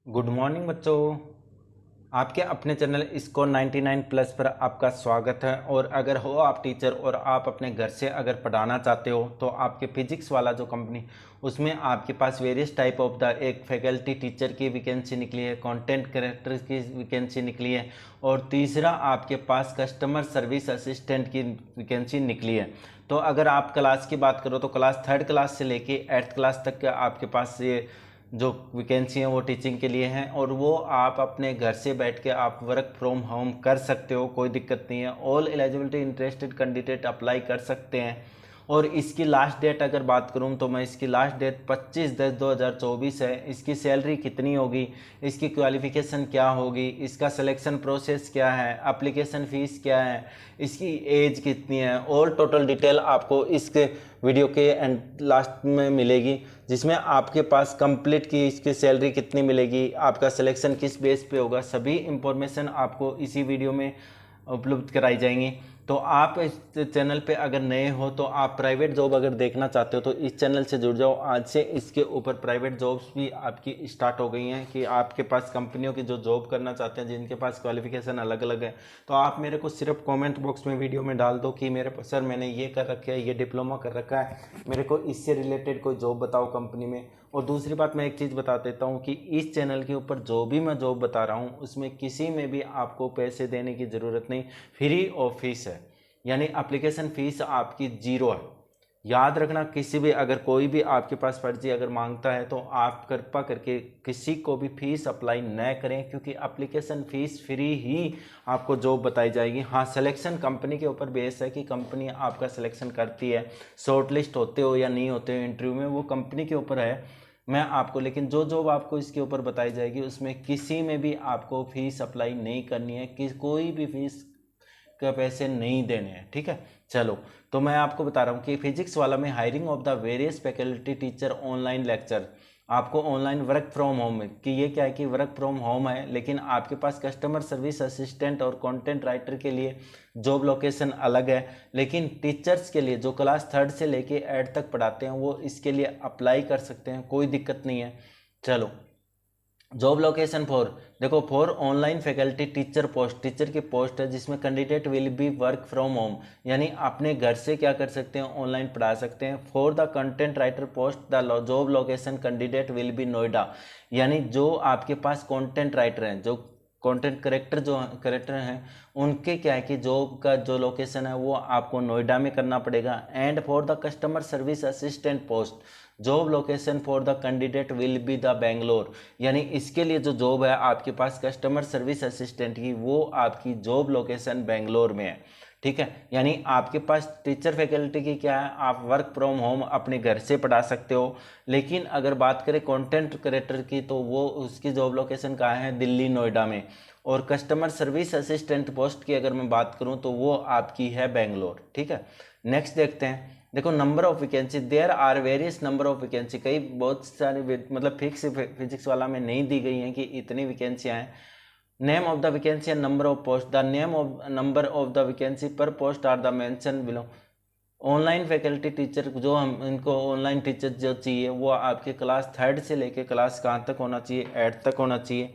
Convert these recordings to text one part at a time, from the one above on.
Good morning बच्चों। आपके अपने चैनल स्कोर 99 प्लस पर आपका स्वागत है। और अगर हो आप टीचर और आप अपने घर से अगर पढ़ाना चाहते हो तो आपके फिजिक्स वाला जो कंपनी उसमें आपके पास वेरियस टाइप ऑफ द एक फैकल्टी टीचर की वैकेंसी निकली है, कंटेंट क्रिएटर की वैकेंसी निकली है और तीसरा आपके पास कस्टमर सर्विस असिस्टेंट की वैकेंसी निकली है। तो अगर आप क्लास की बात करो तो क्लास थर्ड क्लास से लेके 8th क्लास तक का आपके पास ये जो वैकेंसी हैं वो टीचिंग के लिए हैं और वो आप अपने घर से बैठ के आप वर्क फ्रॉम होम कर सकते हो, कोई दिक्कत नहीं है। All eligibility interested candidate apply कर सकते हैं। और इसकी लास्ट डेट अगर बात करूं तो मैं इसकी लास्ट डेट 25/10/2024 है। इसकी सैलरी कितनी होगी, इसकी क्वालिफिकेशन क्या होगी, इसका सिलेक्शन प्रोसेस क्या है, एप्लीकेशन फ़ीस क्या है, इसकी एज कितनी है, ऑल टोटल डिटेल आपको इसके वीडियो के एंड लास्ट में मिलेगी, जिसमें आपके पास कंप्लीट की इसकी सैलरी कितनी मिलेगी, आपका सिलेक्शन किस बेस पे होगा, सभी इंफॉर्मेशन आपको इसी वीडियो में उपलब्ध कराई जाएंगी। तो आप इस चैनल पे अगर नए हो तो आप प्राइवेट जॉब अगर देखना चाहते हो तो इस चैनल से जुड़ जाओ। आज से इसके ऊपर प्राइवेट जॉब्स भी आपकी स्टार्ट हो गई हैं कि आपके पास कंपनियों की जो जॉब करना चाहते हैं जिनके पास क्वालिफिकेशन अलग अलग है, तो आप मेरे को सिर्फ कमेंट बॉक्स में वीडियो में डाल दो कि मेरे सर मैंने ये कर रखा है, ये डिप्लोमा कर रखा है, मेरे को इससे रिलेटेड कोई जॉब बताओ कंपनी में। और दूसरी बात मैं एक चीज़ बता देता हूँ कि इस चैनल के ऊपर जो भी मैं जॉब बता रहा हूँ उसमें किसी में भी आपको पैसे देने की ज़रूरत नहीं, फ्री ऑफ फीस है, यानी एप्लीकेशन फ़ीस आपकी जीरो है। याद रखना, किसी भी अगर कोई भी आपके पास फर्जी अगर मांगता है तो आप कृपा करके किसी को भी फीस अप्लाई न करें, क्योंकि एप्लीकेशन फ़ीस फ्री ही आपको जॉब बताई जाएगी। हाँ, सिलेक्शन कंपनी के ऊपर बेस है कि कंपनी आपका सिलेक्शन करती है, शॉर्ट लिस्ट होते हो या नहीं होते हो इंटरव्यू में, वो कंपनी के ऊपर है। मैं आपको लेकिन जो जॉब आपको इसके ऊपर बताई जाएगी उसमें किसी में भी आपको फीस अप्लाई नहीं करनी है, कि कोई भी फीस के पैसे नहीं देने हैं, ठीक है। चलो, तो मैं आपको बता रहा हूँ कि फिजिक्स वाला में hiring of the various faculty teacher online lecture, आपको ऑनलाइन वर्क फ्रॉम होम में, कि ये क्या है कि वर्क फ्रॉम होम है लेकिन आपके पास कस्टमर सर्विस असिस्टेंट और कंटेंट राइटर के लिए जॉब लोकेशन अलग है, लेकिन टीचर्स के लिए जो क्लास थर्ड से लेके 8 तक पढ़ाते हैं वो इसके लिए अप्लाई कर सकते हैं, कोई दिक्कत नहीं है। चलो, जॉब लोकेशन फॉर, देखो for online faculty teacher post, teacher की पोस्ट है जिसमें candidate will B work from home, यानी अपने घर से क्या कर सकते हैं, ऑनलाइन पढ़ा सकते हैं। For the content writer post the job location candidate will B Noida, यानी जो आपके पास कंटेंट राइटर हैं, जो कंटेंट करेक्टर जो करेक्टर हैं उनके क्या है कि जॉब का जो लोकेशन है वो आपको नोएडा में करना पड़ेगा। And for the customer service assistant post job location for the candidate will be the Bangalore, यानी इसके लिए जो जॉब है आपके पास कस्टमर सर्विस असिस्टेंट की, वो आपकी जॉब लोकेशन बेंगलोर में है, ठीक है। यानी आपके पास टीचर फैकल्टी की क्या है, आप वर्क फ्रॉम होम अपने घर से पढ़ा सकते हो। लेकिन अगर बात करें कंटेंट क्रिएटर की तो वो उसकी जॉब लोकेशन कहाँ है, दिल्ली नोएडा में। और कस्टमर सर्विस असिस्टेंट पोस्ट की अगर मैं बात करूं तो वो आपकी है बेंगलोर, ठीक है। नेक्स्ट देखते हैं, देखो number of vacancy, there are various number of vacancy, कई बहुत सारी मतलब फिक्स फिजिक्स वाला में नहीं दी गई हैं कि इतनी वैकेंसियां हैं। Name of the vacancy and number of post, the name of number of the vacancy per post are the mention below. Online faculty teacher जो हम इनको ऑनलाइन टीचर जो चाहिए वो आपके क्लास थर्ड से लेके क्लास कहाँ तक होना चाहिए, 8 तक होना चाहिए।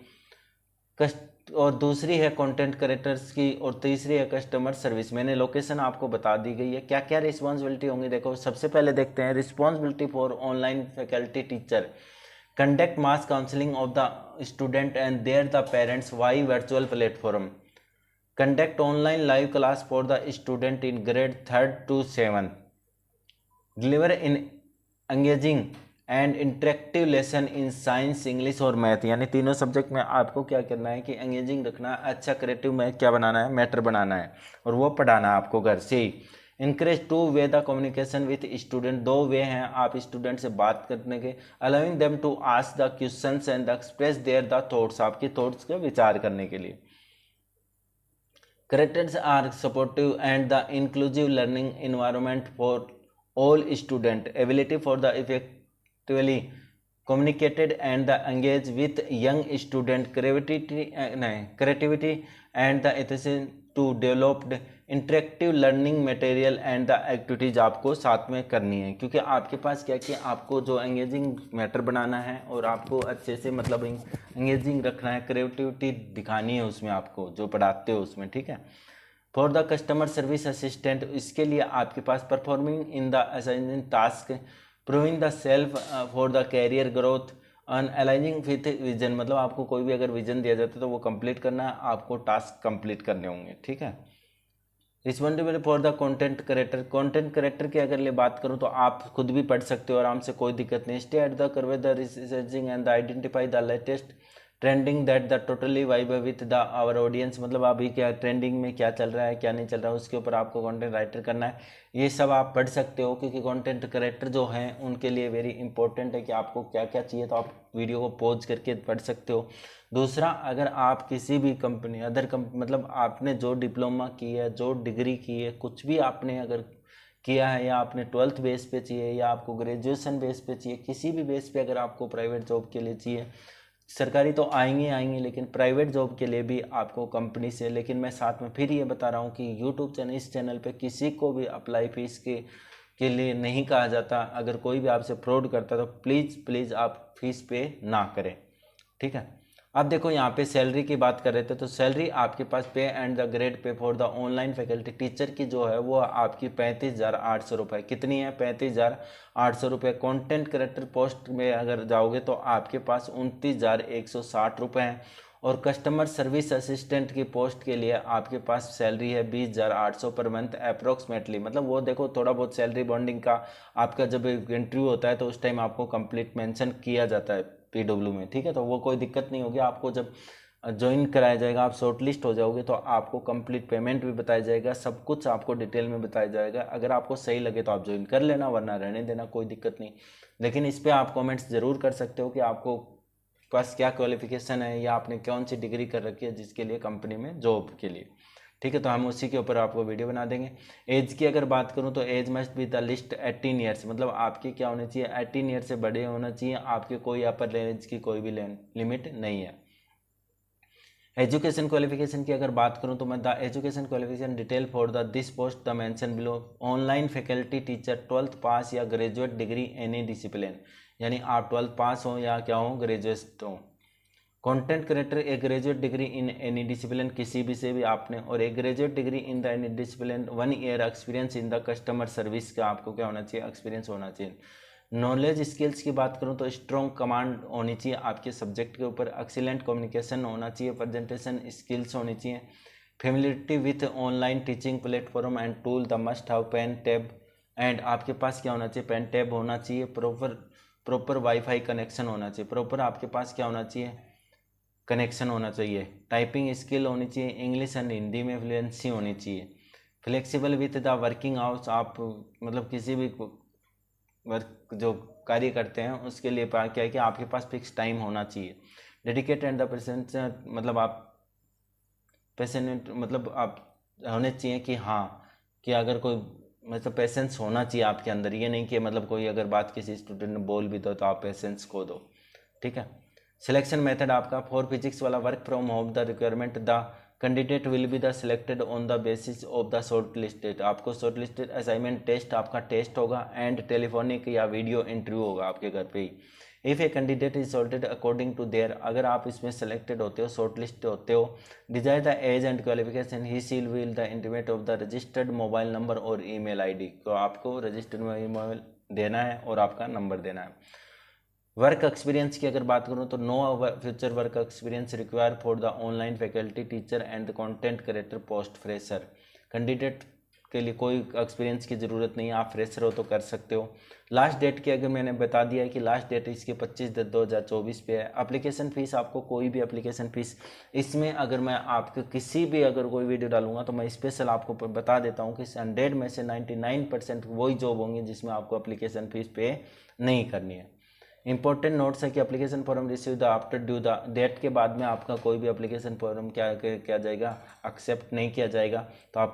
और दूसरी है कंटेंट क्रिएटर्स की और तीसरी है कस्टमर सर्विस। मैंने लोकेशन आपको बता दी गई है, क्या क्या रिस्पॉन्सिबिलिटी होंगी। देखो सबसे पहले देखते हैं responsibility for online faculty teacher, conduct mass counselling of the student and their the parents via virtual platform, conduct online live class for the student in grade 3rd to 7th, deliver in engaging and interactive lesson in science English और math, यानी तीनों subject में आपको क्या करना है कि engaging रखना है, अच्छा क्रिएटिव में क्या बनाना है, मैटर बनाना है और वो पढ़ाना है आपको घर से ही। Encourage two way the communication with student, 2 way हैं आप स्टूडेंट से बात करने के, allowing them to ask the questions and express their the thoughts, आपके थॉट्स के विचार करने के लिए। Curriculums are supportive and the inclusive learning environment for all student, ability for the effectively communicated and the engage with young student, creativity and the enthusiasm to develop interactive learning material and the activities आपको साथ में करनी है, क्योंकि आपके पास क्या कि आपको जो एंगेजिंग मैटर बनाना है और आपको अच्छे से मतलब एंगेजिंग रखना है, क्रिएटिविटी दिखानी है उसमें आपको जो पढ़ाते हो उसमें, ठीक है। For the customer service assistant, इसके लिए आपके पास performing in the assigning task, proving the self for the career growth, aligning with vision, मतलब आपको कोई भी अगर विजन दिया जाता है तो वो कंप्लीट करना है, आपको टास्क कंप्लीट करने होंगे, ठीक है। Responsible for the content creator, content creator की अगर ले बात करूं तो आप खुद भी पढ़ सकते हो आराम से, कोई दिक्कत नहीं। Stay at the curve the researching and the identify the latest trending that the totally vibe with the our audience, मतलब अभी क्या ट्रेंडिंग में क्या चल रहा है क्या नहीं चल रहा है उसके ऊपर आपको कंटेंट राइटर करना है। ये सब आप पढ़ सकते हो, क्योंकि कंटेंट क्रिएटर जो हैं उनके लिए वेरी इंपॉर्टेंट है कि आपको क्या क्या चाहिए, तो आप वीडियो को पॉज करके पढ़ सकते हो। दूसरा, अगर आप किसी भी कंपनी मतलब आपने जो डिप्लोमा की है, जो डिग्री की है, कुछ भी आपने अगर किया है, या आपने 12th बेस पे चाहिए या आपको ग्रेजुएशन बेस पे चाहिए, किसी भी बेस पे अगर आपको प्राइवेट जॉब के लिए चाहिए, सरकारी तो आएंगे लेकिन प्राइवेट जॉब के लिए भी आपको कंपनी से, लेकिन मैं साथ में फिर ये बता रहा हूँ कि यूट्यूब चैनल, इस चैनल पे किसी को भी अप्लाई फीस के लिए नहीं कहा जाता। अगर कोई भी आपसे फ्रॉड करता तो प्लीज़ आप फीस पे ना करें, ठीक है। अब देखो यहाँ पे सैलरी की बात कर रहे थे, तो सैलरी आपके पास पे and the grade pay for the online faculty teacher की जो है वो आपकी 35,800 रुपये, कितनी है 35,800 रुपये। कॉन्टेंट क्रिएटर पोस्ट में अगर जाओगे तो आपके पास 29,160 रुपये हैं, और कस्टमर सर्विस असिस्टेंट की पोस्ट के लिए आपके पास सैलरी है 20,800 पर मंथ अप्रोक्सीमेटली। मतलब वो देखो थोड़ा बहुत सैलरी बॉन्डिंग का आपका जब इंटरव्यू होता है तो उस टाइम आपको कंप्लीट मेंशन किया जाता है पीडब्ल्यू में, ठीक है। तो वो कोई दिक्कत नहीं होगी, आपको जब ज्वाइन कराया जाएगा, आप शॉर्ट लिस्ट हो जाओगे तो आपको कंप्लीट पेमेंट भी बताया जाएगा, सब कुछ आपको डिटेल में बताया जाएगा। अगर आपको सही लगे तो आप ज्वाइन कर लेना, वरना रहने देना, कोई दिक्कत नहीं। लेकिन इस पर आप कमेंट्स ज़रूर कर सकते हो कि आपको पास क्या क्वालिफिकेशन है या आपने कौन सी डिग्री कर रखी है जिसके लिए कंपनी में जॉब के लिए, ठीक है। तो हम उसी के ऊपर आपको वीडियो बना देंगे। एज की अगर बात करूं तो age must be the list 18 years, मतलब आपकी क्या होनी चाहिए 18 ईयर से बड़े होना चाहिए, आपके कोई अपर एज की कोई भी लिमिट नहीं है। एजुकेशन क्वालिफिकेशन की अगर बात करूं तो मैं the education qualification detail for the this post the mention below, online faculty teacher 12th पास या ग्रेजुएट डिग्री एनी डिसिप्लिन, यानी आप 12th पास हो या क्या हो ग्रेजुएट हो। कंटेंट क्रिएटर एक graduate degree in any discipline, किसी भी से भी आपने, और एक graduate degree in the any discipline, 1 year experience in the customer service का आपको क्या होना चाहिए एक्सपीरियंस होना चाहिए। नॉलेज स्किल्स की बात करूं तो स्ट्रॉन्ग कमांड होनी चाहिए आपके सब्जेक्ट के ऊपर, एक्सीलेंट कम्युनिकेशन होना चाहिए, प्रेजेंटेशन स्किल्स होनी चाहिए, familiarity with online teaching platform and tool, the must have pen tab, and आपके पास क्या होना चाहिए पेन टैब होना चाहिए, प्रॉपर वाईफाई कनेक्शन होना चाहिए, प्रॉपर आपके पास क्या होना चाहिए कनेक्शन होना चाहिए, टाइपिंग स्किल होनी चाहिए, इंग्लिश एंड हिंदी में फ्लुएंसी होनी चाहिए, flexible with the working hours, आप मतलब किसी भी वर्क जो कार्य करते हैं उसके लिए क्या है कि आपके पास फिक्स टाइम होना चाहिए, डेडिकेटेड एंड द पेशेंट, मतलब आप पेशेंट मतलब आप होने चाहिए कि हाँ कि अगर कोई मतलब पेशेंस होना चाहिए आपके अंदर, ये नहीं कि मतलब कोई अगर बात किसी स्टूडेंट ने बोल भी दो तो आप पेशेंस खो दो, ठीक है। सिलेक्शन मेथड आपका फॉर फिजिक्स वाला work from home the requirement the candidate will be the selected on the basis of the short listed, आपको शॉर्ट लिस्टेड असाइनमेंट टेस्ट आपका टेस्ट होगा एंड टेलीफोनिक या वीडियो इंटरव्यू होगा आपके घर पे ही। If a candidate is sorted according to their, अगर आप इसमें सेलेक्टेड होते हो शॉर्ट लिस्ट होते हो, desire the age and qualification he seal will the intimate of the registered mobile number और ईमेल आईडी, तो आपको रजिस्टर्ड मोबाइल देना है और आपका नंबर देना है। वर्क एक्सपीरियंस की अगर बात करूं तो no future work experience require for the online faculty teacher and content creator post fresher, candidate के लिए कोई एक्सपीरियंस की ज़रूरत नहीं है, आप फ्रेशर हो तो कर सकते हो। लास्ट डेट की अगर मैंने बता दिया है कि लास्ट डेट इसकी 25/10/2024 पे है। एप्लीकेशन फ़ीस आपको कोई भी एप्लीकेशन फ़ीस, इसमें अगर मैं आपको किसी भी अगर कोई वीडियो डालूंगा तो मैं स्पेशल आपको बता देता हूँ कि 100 में से 99% वही जॉब होंगी जिसमें आपको एप्लीकेशन फ़ीस पे नहीं करनी है। इंपॉर्टेंट नोट्स है कि application form receive the after due the date के बाद में आपका कोई भी एप्लीकेशन फॉर्म क्या किया जाएगा एक्सेप्ट नहीं किया जाएगा, तो आप